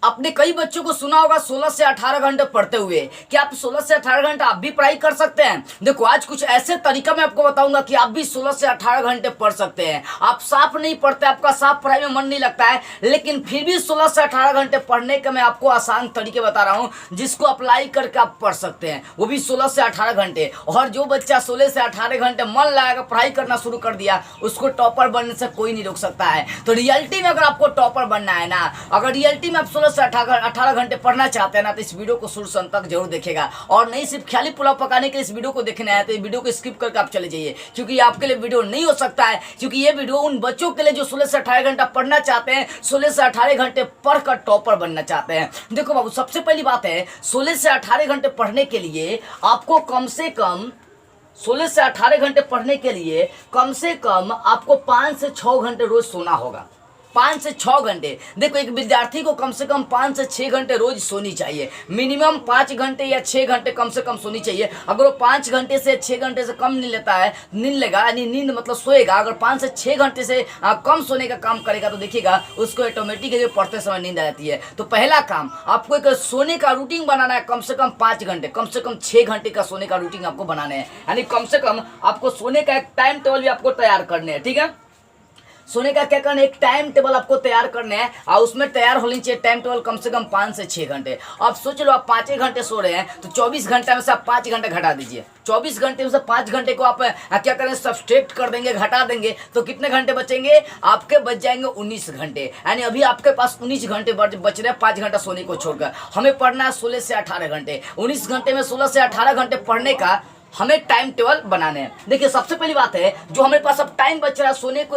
आपने कई बच्चों को सुना होगा 16 से 18 घंटे पढ़ते हुए। क्या आप 16 से 18 घंटे आप भी पढ़ाई कर सकते हैं? देखो आज कुछ ऐसे तरीका मैं आपको बताऊंगा कि आप भी 16 से 18 घंटे पढ़ सकते हैं। आप साफ नहीं पढ़ते, आपका साफ पढ़ाई में मन नहीं लगता है, लेकिन फिर भी 16 से 18 घंटे पढ़ने के मैं आपको आसान तरीके बता रहा हूं जिसको अप्लाई करके आप पढ़ सकते हैं, वो भी 16 से 18 घंटे। और जो बच्चा 16 से 18 घंटे मन लगाकर पढ़ाई करना शुरू कर दिया उसको टॉपर बनने से कोई नहीं रोक सकता है। तो रियलिटी में अगर आपको टॉपर बनना है ना, अगर रियलिटी में आप 16 से 18 घंटे पढ़ना चाहते हैं ना, तो इस वीडियो को शुरू से अंत तक जरूर देखेगा। और नहीं सिर्फ ख्याली पुलाव पकाने के लिए इस वीडियो को देखने आए तो इस वीडियो को स्किप करके आप चले जाइए, क्योंकि ये आपके लिए वीडियो नहीं हो सकता है। क्योंकि ये वीडियो उन बच्चों के लिए जो 16 से 18 घंटा पढ़ना चाहते हैं, 16 से 18 घंटे पढ़कर टॉपर बनना चाहते हैं। देखो बाबू, सबसे पहली बात है 16 से 18 घंटे पढ़ने के लिए आपको कम से कम 16 से 18 घंटे पढ़ने के लिए कम से कम आपको 5 से 6 घंटे रोज सोना होगा। 5 से 6 घंटे। देखो एक विद्यार्थी को कम से कम 5 से 6 घंटे रोज सोनी चाहिए। मिनिमम 5 घंटे या 6 घंटे कम से कम सोनी चाहिए। अगर वो 5 घंटे से 6 घंटे से कम नींद लेता है, नींद लेगा यानी नींद मतलब सोएगा, अगर 5 से 6 घंटे से कम सोने का काम करेगा तो देखिएगा उसको ऑटोमेटिकली पढ़ते समय नींद आ जाती है। तो पहला काम आपको एक सोने का रूटीन बनाना है, कम से कम 5 घंटे, कम से कम 6 घंटे का सोने का रूटीन आपको बनाना है। यानी कम से कम आपको सोने का एक टाइम टेबल भी आपको तैयार करने हैं। ठीक है, सोने का क्या करना है, एक टाइम टेबल आपको तैयार करने हैं और उसमें तैयार होनी चाहिए टाइम टेबल कम से कम 5 से 6 घंटे। अब सोच लो आप 5 घंटे सो रहे हैं तो 24 घंटे में से आप 5 घंटे घटा दीजिए। 24 घंटे में से 5 घंटे को आप क्या करें, सब्सट्रैक्ट कर देंगे, घटा देंगे, तो कितने घंटे बचेंगे? आपके बच जाएंगे 19 घंटे। यानी अभी आपके पास 19 घंटे बच रहे हैं 5 घंटा सोने को छोड़कर। हमें पढ़ना है 16 से 18 घंटे। 19 घंटे में 16 से 18 घंटे पढ़ने का हमें टाइम टेबल बनाने हैं। देखिए सबसे पहली बात है, जो हमारे पास अब टाइम बच रहा है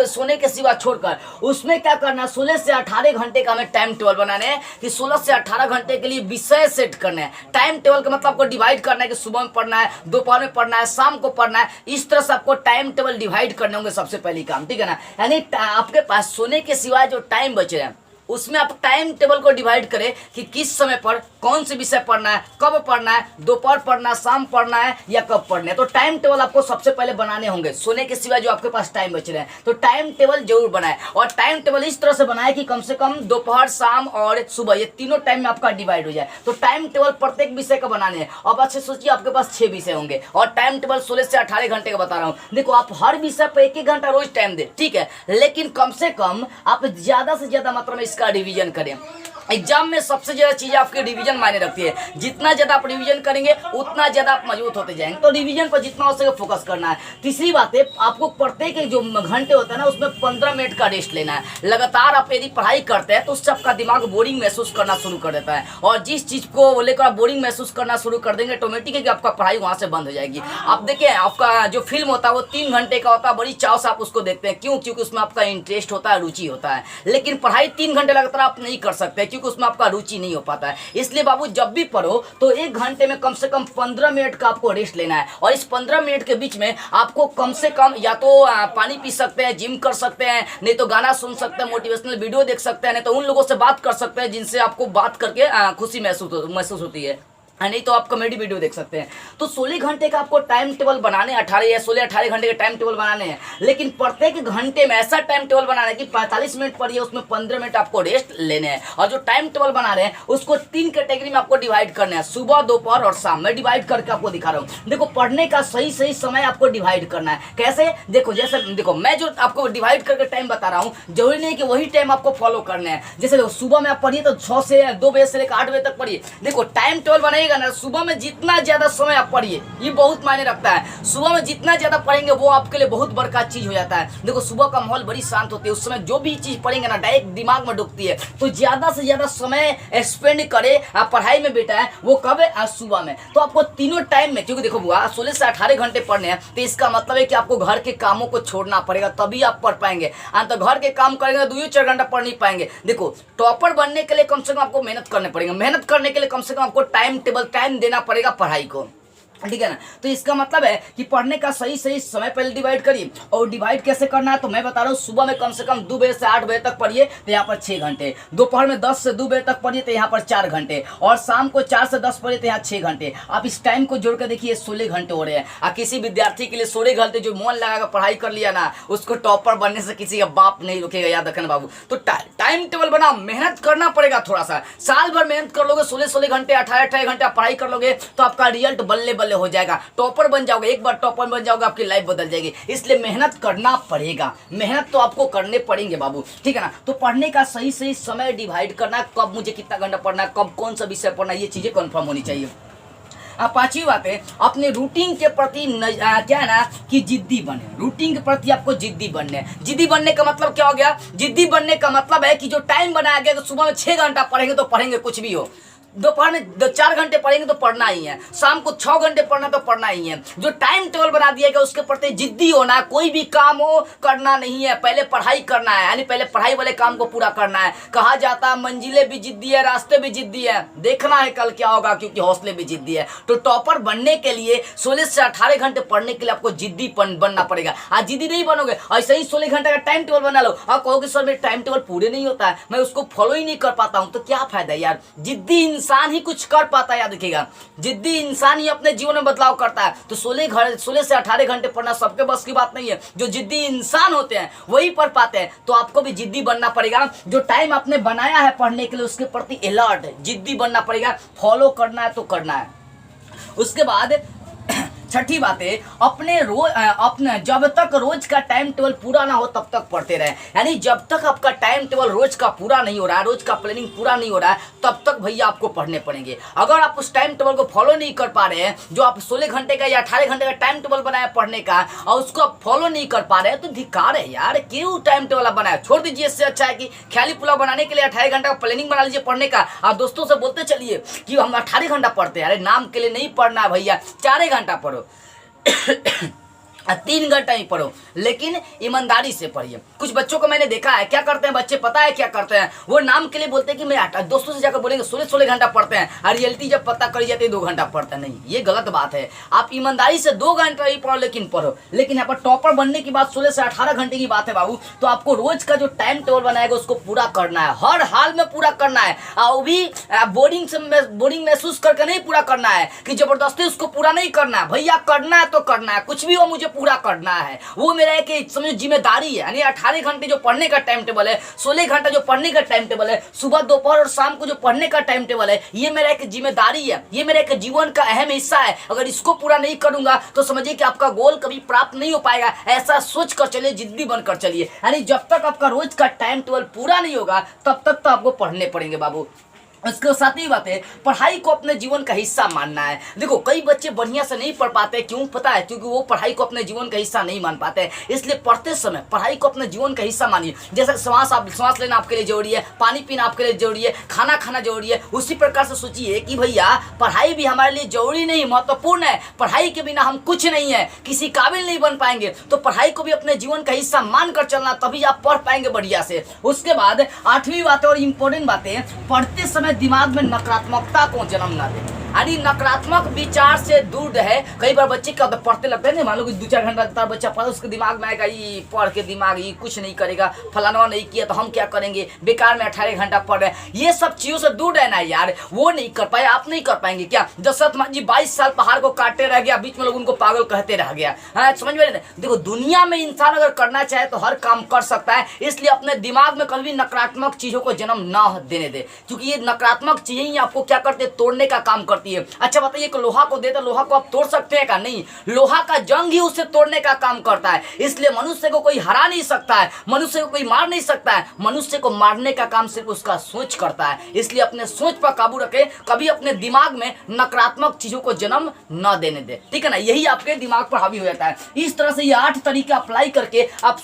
सोने के सिवा छोड़कर, उसमें क्या करना है, 16 से 18 घंटे का हमें टाइम टेबल बनाने हैं कि 16 से 18 घंटे के लिए विषय सेट करने हैं। टाइम टेबल का मतलब आपको डिवाइड करना है कि सुबह में पढ़ना है, दोपहर में पढ़ना है, शाम को पढ़ना है। इस तरह से आपको टाइम टेबल डिवाइड करने होंगे सबसे पहली काम। ठीक है ना, यानी आपके पास सोने के सिवाय जो टाइम बच रहे हैं उसमें आप टाइम टेबल को डिवाइड करें कि किस समय पर कौन से विषय पढ़ना है, कब पढ़ना है, दोपहर पढ़ना है, शाम पढ़ना है या कब पढ़ना है। तो टाइम टेबल आपको सबसे पहले बनाने होंगे सोने के सिवाय जो आपके पास टाइम बच रहे हैं। तो टाइम टेबल जरूर बनाए, और टाइम टेबल इस तरह से बनाए कि कम से कम दोपहर, शाम और सुबह ये तीनों टाइम में आपका डिवाइड हो जाए। तो टाइम टेबल प्रत्येक विषय का बनाने हैं। अब अच्छे सोचिए आपके पास 6 विषय होंगे और टाइम टेबल 16 से 18 घंटे का बता रहा हूँ। देखो आप हर विषय पर 1-1 घंटा रोज टाइम दे, ठीक है, लेकिन कम से कम आप ज्यादा से ज्यादा मात्रा में इसका रिवीजन करें। एग्जाम में सबसे ज्यादा चीज आपकी रिवीजन मायने रखती है। जितना ज्यादा आप रिवीजन करेंगे उतना ज्यादा आप मजबूत होते जाएंगे। तो रिवीजन पर जितना हो सके फोकस करना है। तीसरी बात है, आपको प्रत्येक जो घंटे होता है ना उसमें 15 मिनट का रेस्ट लेना है। लगातार आप यदि पढ़ाई करते हैं तो उससे आपका दिमाग बोरिंग महसूस करना शुरू कर देता है, और जिस चीज को लेकर आप बोरिंग महसूस करना शुरू कर देंगे ऑटोमेटिकली आपका पढ़ाई वहां से बंद हो जाएगी। आप देखिए आपका जो फिल्म होता है वो 3 घंटे का होता है, बड़ी चाव से आप उसको देखते हैं। क्यों? क्योंकि उसमें आपका इंटरेस्ट होता है, रुचि होता है। लेकिन पढ़ाई 3 घंटे लगातार आप नहीं कर सकते क्योंकि उसमें आपका रुचि नहीं हो पाता है। इसलिए बाबू जब भी पढ़ो तो 1 घंटे में कम से कम 15 मिनट का आपको रेस्ट लेना है, और इस 15 मिनट के बीच में आपको कम से कम या तो पानी पी सकते हैं, जिम कर सकते हैं, नहीं तो गाना सुन सकते हैं, मोटिवेशनल वीडियो देख सकते हैं, नहीं तो उन लोगों से बात कर सकते हैं जिनसे आपको बात करके खुशी महसूस होती है, नहीं तो आप कॉमेडी वीडियो देख सकते हैं। तो 16 घंटे का आपको टाइम टेबल बनाने, 18 या 16-18 घंटे के टाइम टेबल बनाने हैं। लेकिन प्रत्येक घंटे में ऐसा टाइम टेबल बनाना है कि 45 मिनट पढ़िए, उसमें 15 मिनट आपको रेस्ट लेने हैं। और जो टाइम टेबल बना रहे हैं उसको 3 कैटेगरी में आपको डिवाइड करना है, सुबह, दोपहर और शाम। मैं डिवाइड करके आपको दिखा रहा हूँ। देखो पढ़ने का सही समय आपको डिवाइड करना है। कैसे? देखो जैसे देखो मैं जो आपको डिवाइड करके टाइम बता रहा हूँ, जरूरी नहीं कि वही टाइम आपको फॉलो करना है। जैसे देखो सुबह में आप पढ़िए तो 6 से 2 बजे से लेकर 8 बजे तक पढ़िए। देखो टाइम टेबल बनाइएगा ना, सुबह में जितना ज्यादा समय आप पढ़िए, ये बहुत मायने रखता है। सुबह में जितना ज्यादा पढ़ेंगे वो आपके लिए बहुत बड़का चीज हो जाता है। देखो सुबह का माहौल बड़ी शांत होती है, उस समय जो भी चीज पढ़ेंगे ना डायरेक्ट दिमाग में डूबती है। तो ज्यादा से ज्यादा समय स्पेंड करे पढ़ाई में बेटा है वो कब है? आज सुबह में। तो आपको तीनों टाइम में, क्योंकि देखो बुआ 16 से 18 घंटे पढ़ने हैं, तो इसका मतलब है कि आपको घर के कामों को छोड़ना पड़ेगा तभी आप पढ़ पाएंगे। तो घर के काम करेंगे 2-4 घंटा पढ़ नहीं पाएंगे। देखो टॉपर बनने के लिए कम से कम आपको मेहनत करने पड़ेगा। मेहनत करने के लिए कम से कम आपको टाइम टेबल टाइम देना पड़ेगा पढ़ाई को। ठीक है ना। तो इसका मतलब है कि पढ़ने का सही सही समय पहले डिवाइड करिए। और डिवाइड कैसे करना है तो मैं बता रहा हूँ, सुबह में कम से कम 2 बजे से 8 बजे तक पढ़िए तो यहाँ पर 6 घंटे, दोपहर में 10 से 2 बजे तक पढ़िए तो यहाँ पर 4 घंटे, और शाम को 4 से 10 पढ़िए तो यहाँ 6 घंटे। आप इस टाइम को जोड़ कर देखिए 16 घंटे हो रहे हैं। और किसी विद्यार्थी के लिए 16 घंटे जो मन लगाकर पढ़ाई कर लिया ना, उसको टॉपर बनने से किसी का बाप नहीं रुकेगा, याद रखना बाबू। तो टाइम टेबल बनाओ, मेहनत करना पड़ेगा थोड़ा सा, साल भर मेहनत कर लोगे, 16 घंटे 18 घंटे आप पढ़ाई कर लोगे तो आपका रिजल्ट बल्ले बल्ले हो जाएगा, टॉपर बन जाओगे। एक बार टॉपर बन जाओगे आपकी लाइफ बदल जाएगी। इसलिए मेहनत करना पड़ेगा, मेहनत तो आपको करने पड़ेंगे बाबू, ठीक है ना। तो पढ़ने का सही सही समय डिवाइड करना, कब मुझे कितना घंटा पढ़ना है, कब कौन सा विषय पढ़ना है, ये चीजें कंफर्म होनी चाहिए। पांचवी बात है, अपने रूटीन के प्रति क्या है ना कि जिद्दी बने। रूटीन के प्रति आपको जिद्दी बनने, जिद्दी बनने का मतलब क्या हो गया, जिद्दी बनने का मतलब है कि जो टाइम बनाया गया कि सुबह में 6 घंटा पढ़ेंगे तो पढ़ेंगे, कुछ भी हो, दोपहर में 4 घंटे पढ़ेंगे तो पढ़ना ही है, शाम को 6 घंटे पढ़ना तो पढ़ना ही है। जो टाइम टेबल बना दिया गया उसके प्रति जिद्दी होना, कोई भी काम हो करना नहीं है, पहले पढ़ाई करना है, यानी पहले पढ़ाई वाले काम को पूरा करना है। कहा जाता है मंजिलें भी जिद्दी है, रास्ते भी जिद्दी है, देखना है कल क्या होगा, क्योंकि हौसले भी जिद्दी है। तो टॉपर बनने के लिए 16 से 18 घंटे पढ़ने के लिए आपको जिद्दी बनना पड़ेगा। आज जिद्दी नहीं बनोगे, ऐसे ही 16 घंटे का टाइम टेबल बना लो और कहोगे सर मेरे टाइम टेबल पूरे नहीं होता है, मैं उसको फॉलो ही नहीं कर पाता हूं, तो क्या फायदा यार। जिद्दी इंसान ही कुछ कर पाता है, याद रखिएगा, जिद्दी इंसान ही अपने जीवन में बदलाव करता है। तो 16 से 18 घंटे पढ़ना सबके बस की बात नहीं है, जो जिद्दी इंसान होते हैं वही पढ़ पाते हैं। तो आपको भी जिद्दी बनना पड़ेगा, जो टाइम आपने बनाया है पढ़ने के लिए उसके प्रति अलर्ट जिद्दी बनना पड़ेगा, फॉलो करना है तो करना है। उसके बाद छठी बात है, अपने जब तक रोज का टाइम टेबल पूरा ना हो तब तक पढ़ते रहे। यानी जब तक आपका टाइम टेबल रोज का पूरा नहीं हो रहा है, रोज का प्लानिंग पूरा नहीं हो रहा है, तब तक भैया आपको पढ़ने पड़ेंगे। अगर आप उस टाइम टेबल को फॉलो नहीं कर पा रहे हैं, जो आप 16 घंटे का या 18 घंटे का टाइम टेबल बनाया पढ़ने का, और उसको आप फॉलो नहीं कर पा रहे हैं, तो धिक्कार है यार, क्यों टाइम टेबल आप बनाया, छोड़ दीजिए। इससे अच्छा है कि ख्याली पुलाव बनाने के लिए 18 घंटे का प्लानिंग बना लीजिए पढ़ने का, और दोस्तों से बोलते चलिए कि हम 18 घंटा पढ़ते हैं। अरे नाम के लिए नहीं पढ़ना भैया, 4 घंटा पढ़ो 3 घंटा ही पढ़ो, लेकिन ईमानदारी से पढ़िए। कुछ बच्चों को मैंने देखा है, क्या करते हैं बच्चे, पता है क्या करते हैं, वो नाम के लिए बोलते हैं कि मैं दोस्तों से जाकर बोलेंगे 16 घंटा पढ़ते हैं, और रियलिटी जब पता करी जाती है 2 घंटा पढ़ते हैं। नहीं, ये गलत बात है। आप ईमानदारी से 2 घंटा ही पढ़ो, लेकिन पढ़ो। लेकिन यहाँ पर टॉपर बनने की बात 16 से 18 घंटे की बात है बाबू। तो आपको रोज का जो टाइम टेबल बनाएगा उसको पूरा करना है, हर हाल में पूरा करना है। और भी बोरिंग महसूस करके नहीं पूरा करना है कि जबरदस्ती उसको पूरा नहीं करना है। भैया करना है तो करना है, कुछ भी हो मुझे पूरा करना है, वो मेरा एक समझो जिम्मेदारी है। यानी 18 घंटे जो पढ़ने का टाइम टेबल है, 16 घंटा जो पढ़ने का टाइम टेबल है, सुबह दोपहर और शाम को जो पढ़ने का टाइम टेबल है, ये मेरा एक जिम्मेदारी है, ये मेरे एक जीवन का अहम हिस्सा है। अगर इसको पूरा नहीं करूंगा तो समझिए कि आपका गोल कभी प्राप्त नहीं हो पाएगा। ऐसा सोच कर चलिए, जिद्दी बनकर चलिए। यानी जब तक आपका रोज का टाइम टेबल पूरा नहीं होगा तब तक तो आपको पढ़ने पड़ेंगे बाबू। इसके साथ ही बात है, पढ़ाई को अपने जीवन का हिस्सा मानना है। देखो कई बच्चे बढ़िया से नहीं पढ़ पाते, क्यों पता है, क्योंकि वो पढ़ाई को अपने जीवन का हिस्सा नहीं मान पाते। इसलिए पढ़ते समय पढ़ाई को अपने जीवन का हिस्सा मानिए। जैसे सांस लेना आपके लिए जरूरी है, पानी पीना आपके लिए जरूरी है, खाना खाना जरूरी है, उसी प्रकार से सोचिए कि भैया पढ़ाई भी हमारे लिए जरूरी नहीं, महत्वपूर्ण है। पढ़ाई के बिना हम कुछ नहीं है, किसी काबिल नहीं बन पाएंगे। तो पढ़ाई को भी अपने जीवन का हिस्सा मानकर चलना, तभी आप पढ़ पाएंगे बढ़िया से। उसके बाद 8वीं बात और इंपॉर्टेंट बातें, पढ़ते समय दिमाग में नकारात्मकता को जन्म ना दे। यानी नकारात्मक विचार से दूर रहे। कई बार बच्चे क्या पढ़ते लगते हैं, मान लो कि 2-4 घंटा बच्चा पढ़ा, उसके दिमाग में आएगा ये पढ़ के दिमाग ये कुछ नहीं करेगा, फलाना नहीं किया तो हम क्या करेंगे, बेकार में 18 घंटा पढ़ रहे हैं। ये सब चीजों से दूर रहना है यार। वो नहीं कर पाए, आप नहीं कर पाएंगे क्या। दशरथ मान जी 22 साल पहाड़ को काटते रह गया, बीच में लोग उनको पागल कहते रह गया। समझ में, देखो दुनिया में इंसान अगर करना चाहे तो हर काम कर सकता है। इसलिए अपने दिमाग में कभी नकारात्मक चीजों को जन्म ना देने दे, क्योंकि ये नकारात्मक चीजें ही आपको क्या करते हैं, तोड़ने का काम करती है। अच्छा बताइए कि लोहा को दे तो लोहा को आप तोड़ सकते हैं क्या, नहीं। लोहा का जंग ही उसे तोड़ने का काम करता है। इसलिए मनुष्य को कोई हरा नहीं सकता है, मनुष्य को कोई मार नहीं सकता है। मनुष्य को मारने का काम सिर्फ उसका सोच करता है। इसलिए अपने सोच पर काबू रखें, कभी अपने दिमाग में नकारात्मक चीजों को जन्म न देने दे, ठीक है ना। यही आपके दिमाग पर हावी हो जाता है। इस तरह से ये 8 तरीके अप्लाई करके आप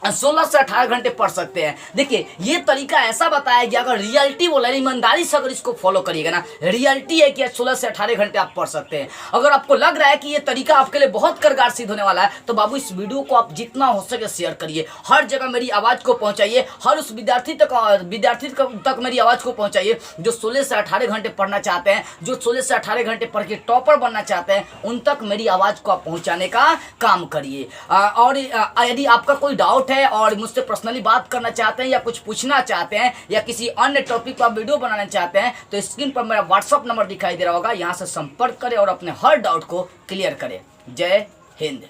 16 से 18 घंटे पढ़ सकते हैं। देखिए ये तरीका ऐसा बताया गया, अगर रियलिटी बोला ईमानदारी से अगर इसको फॉलो करिएगा ना, रियलिटी है कि 16 से 18 घंटे आप पढ़ सकते हैं। अगर आपको लग रहा है कि ये तरीका आपके लिए बहुत कारगर सिद्ध होने वाला है तो बाबू इस वीडियो को आप जितना हो सके शेयर करिए, हर जगह मेरी आवाज़ को पहुंचाइए, हर उस विद्यार्थी तक मेरी आवाज़ को पहुंचाइए जो 16 से 18 घंटे पढ़ना चाहते हैं, जो 16 से 18 घंटे पढ़ के टॉपर बनना चाहते हैं, उन तक मेरी आवाज़ को आप पहुँचाने का काम करिए। और यदि आपका कोई डाउट है और मुझसे पर्सनली बात करना चाहते हैं या कुछ पूछना चाहते हैं या किसी अन्य टॉपिक पर वीडियो बनाना चाहते हैं तो स्क्रीन पर मेरा व्हाट्सअप नंबर दिखाई दे रहा होगा, यहाँ से संपर्क करें और अपने हर डाउट को क्लियर करें। जय हिंद।